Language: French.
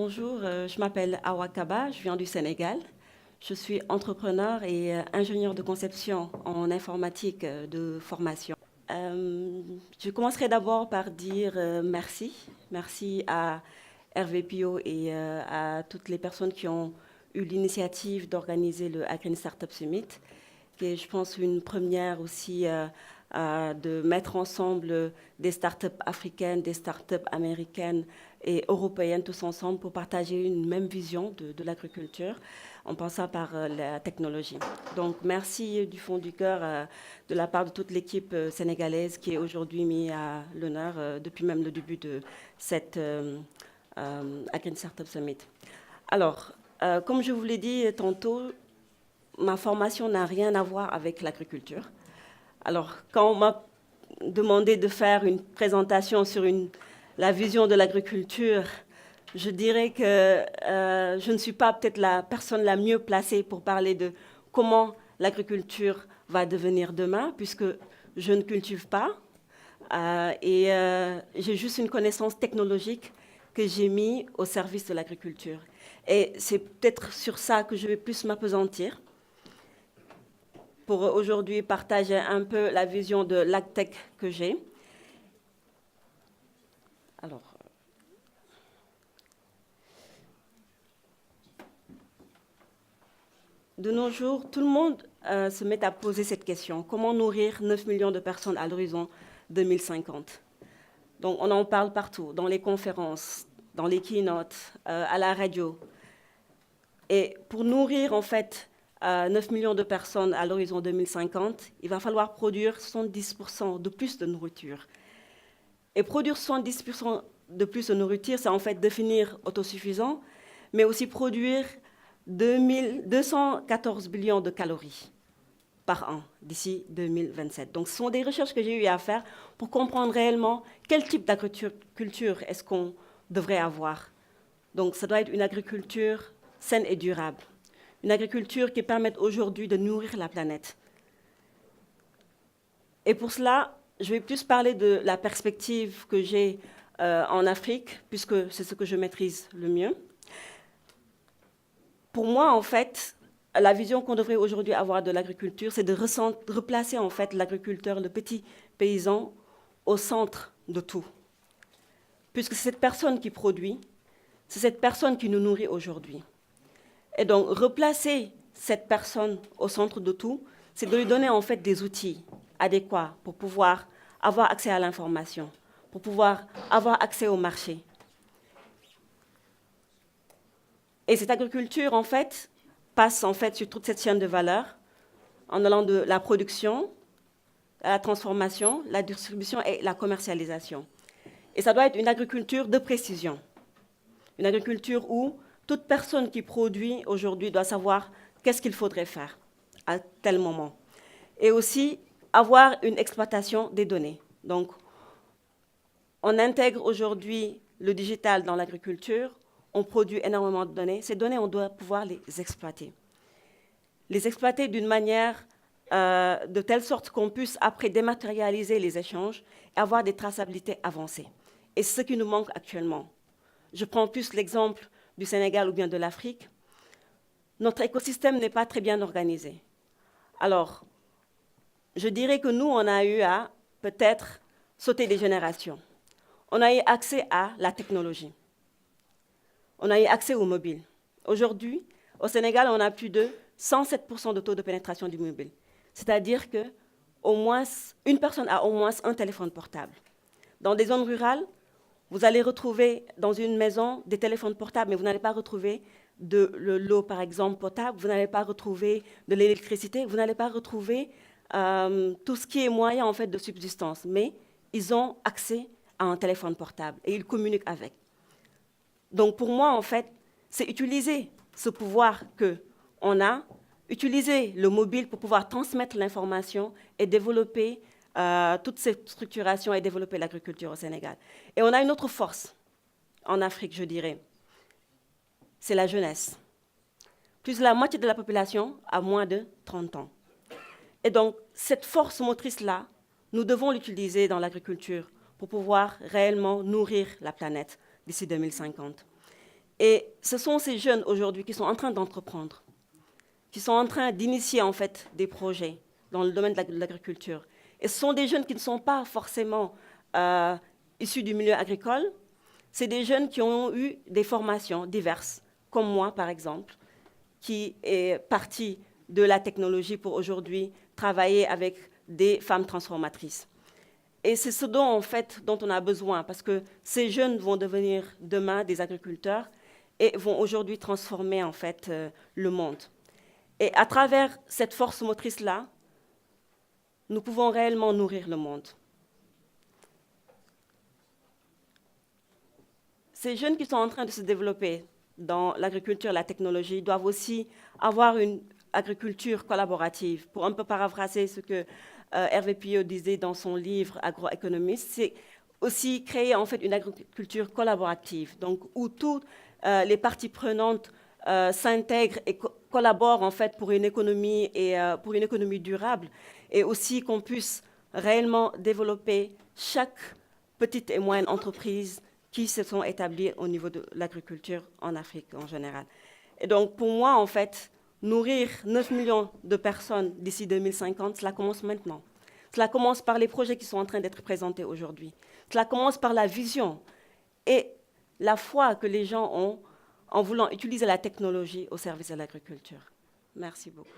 Bonjour, je m'appelle Awa Kaba, je viens du Sénégal. Je suis entrepreneur et ingénieur de conception en informatique de formation. Je commencerai d'abord par dire merci. Merci à Hervé Pio et à toutes les personnes qui ont eu l'initiative d'organiser le Green Startup Summit, qui est, je pense, une première aussi de mettre ensemble des startups africaines, des startups américaines et européennes tous ensemble pour partager une même vision de l'agriculture en passant par la technologie. Donc merci du fond du cœur de la part de toute l'équipe sénégalaise qui est aujourd'hui mise à l'honneur depuis même le début de cette Green Startup Summit. Alors, comme je vous l'ai dit tantôt, ma formation n'a rien à voir avec l'agriculture. Alors, quand on m'a demandé de faire une présentation sur la vision de l'agriculture, je dirais que je ne suis pas peut-être la personne la mieux placée pour parler de comment l'agriculture va devenir demain, puisque je ne cultive pas et j'ai juste une connaissance technologique que j'ai mis au service de l'agriculture. Et c'est peut-être sur ça que je vais plus m'appesantir pour aujourd'hui partager un peu la vision de l'agtech que j'ai. Alors, de nos jours, tout le monde se met à poser cette question. Comment nourrir 9 millions de personnes à l'horizon 2050? Donc, on en parle partout, dans les conférences, dans les keynotes, à la radio. Et pour nourrir, en fait, 9 millions de personnes à l'horizon 2050, il va falloir produire 70% de plus de nourriture. Et produire 70% de plus de nourriture, c'est en fait devenir autosuffisant, mais aussi produire 214 billions de calories par an d'ici 2027. Donc, ce sont des recherches que j'ai eu à faire pour comprendre réellement quel type d'agriculture est-ce qu'on devrait avoir. Donc, ça doit être une agriculture saine et durable. Une agriculture qui permette aujourd'hui de nourrir la planète. Et pour cela, je vais plus parler de la perspective que j'ai en Afrique, puisque c'est ce que je maîtrise le mieux. Pour moi, en fait, la vision qu'on devrait aujourd'hui avoir de l'agriculture, c'est de replacer en fait l'agriculteur, le petit paysan, au centre de tout. Puisque c'est cette personne qui produit, c'est cette personne qui nous nourrit aujourd'hui. Et donc, replacer cette personne au centre de tout, c'est de lui donner en fait des outils adéquats pour pouvoir avoir accès à l'information, pour pouvoir avoir accès au marché. Et cette agriculture, en fait, passe en fait sur toute cette chaîne de valeur, en allant de la production à la transformation, la distribution et la commercialisation. Et ça doit être une agriculture de précision, une agriculture où toute personne qui produit aujourd'hui doit savoir qu'est-ce qu'il faudrait faire à tel moment. Et aussi avoir une exploitation des données. Donc, on intègre aujourd'hui le digital dans l'agriculture, on produit énormément de données. Ces données, on doit pouvoir les exploiter. Les exploiter d'une manière de telle sorte qu'on puisse après dématérialiser les échanges et avoir des traçabilités avancées. Et c'est ce qui nous manque actuellement. Je prends plus l'exemple du Sénégal ou bien de l'Afrique. Notre écosystème n'est pas très bien organisé. Alors, je dirais que nous, on a eu à peut-être sauter des générations. On a eu accès à la technologie. On a eu accès au mobile. Aujourd'hui, au Sénégal, on a plus de 107% de taux de pénétration du mobile. C'est-à-dire que au moins, une personne a au moins un téléphone portable. Dans des zones rurales, vous allez retrouver dans une maison des téléphones portables, mais vous n'allez pas retrouver de l'eau, par exemple, potable, vous n'allez pas retrouver de l'électricité, vous n'allez pas retrouver tout ce qui est moyen en fait, de subsistance. Mais ils ont accès à un téléphone portable et ils communiquent avec. Donc pour moi, en fait, c'est utiliser ce pouvoir qu'on a, utiliser le mobile pour pouvoir transmettre l'information et développer toute cette structuration et développer l'agriculture au Sénégal. Et on a une autre force en Afrique, je dirais, c'est la jeunesse. Plus de la moitié de la population a moins de 30 ans. Et donc, cette force motrice-là, nous devons l'utiliser dans l'agriculture pour pouvoir réellement nourrir la planète d'ici 2050. Et ce sont ces jeunes aujourd'hui qui sont en train d'entreprendre, qui sont en train d'initier en fait des projets dans le domaine de l'agriculture. Et ce sont des jeunes qui ne sont pas forcément issus du milieu agricole. C'est des jeunes qui ont eu des formations diverses, comme moi par exemple, qui est partie de la technologie pour aujourd'hui travailler avec des femmes transformatrices. Et c'est ce dont, en fait, dont on a besoin, parce que ces jeunes vont devenir demain des agriculteurs et vont aujourd'hui transformer en fait le monde. Et à travers cette force motrice-là, nous pouvons réellement nourrir le monde. Ces jeunes qui sont en train de se développer dans l'agriculture, la technologie, doivent aussi avoir une agriculture collaborative. Pour un peu paraphraser ce que Hervé Pillot disait dans son livre Agroéconomiste, c'est aussi créer en fait une agriculture collaborative, donc où toutes les parties prenantes s'intègrent et collaborent en fait pour une économie et pour une économie durable, et aussi qu'on puisse réellement développer chaque petite et moyenne entreprise qui se sont établies au niveau de l'agriculture en Afrique en général. Et donc pour moi en fait, nourrir 9 millions de personnes d'ici 2050, cela commence maintenant. Cela commence par les projets qui sont en train d'être présentés aujourd'hui. Cela commence par la vision et la foi que les gens ont en voulant utiliser la technologie au service de l'agriculture. Merci beaucoup.